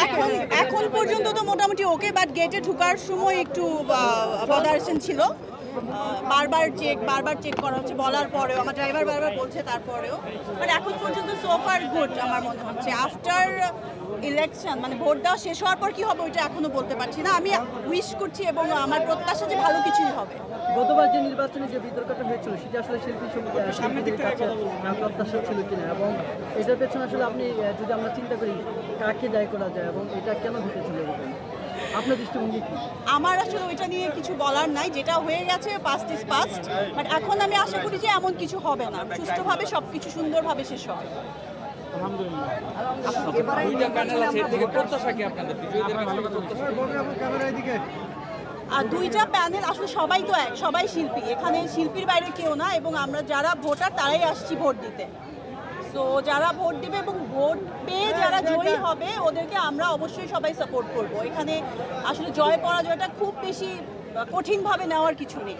এখন এখন পর্যন্ত তো মোটামুটি ওকে, বাট গেটে ঢোকার সময় একটু বদারশন ছিল। বারবার চেক করা হচ্ছে, বলার পরেও আমার ড্রাইভার বারবার বলছে, তারপরেও বাট এখন পর্যন্ত সোফার গুড আমার মনে হচ্ছে। আফটার ইলেকশন মানে ভোট দেওয়া শেষ হওয়ার পর কি হবে ওইটা এখনো বলতে পারছি না। আমি উইশ করছি এবং আমার প্রত্যাশা যে ভালো কিছুই হবে। গতবার যে নির্বাচনে যে বিতর্কটা হয়েছিল সেটা আসলে শিল্পীদের কাছে প্রত্যাশা ছিল কিনা, এবং এটার পেছনে আসলে আপনি যদি আমরা চিন্তা করি কাকে দায়ী করা যায় এবং এটা কেন ঘটেছিল এরকম আপনার দৃষ্টিভঙ্গি কি? আমার আসলে ওইটা নিয়ে কিছু বলার নাই, যেটা হয়ে গেছে পাস্ট ইজ পাস্ট। বাট এখন আমি আশা করি যে এমন কিছু হবে না, সুষ্ঠুভাবে সবকিছু সুন্দরভাবে শেষ হবে। আর দুইটা প্যানেল আসলে সবাই তো এক, সবাই শিল্পী, এখানে শিল্পীর বাইরে কেউ না, এবং আমরা যারা ভোটার তারাই আসছি ভোট দিতে। তো যারা ভোট দিবে এবং ভোট পেয়ে যারা জয়ী হবে ওদেরকে আমরা অবশ্যই সবাই সাপোর্ট করব। এখানে আসলে জয় পরাজয়টা খুব বেশি কঠিনভাবে নেওয়ার কিছু নেই।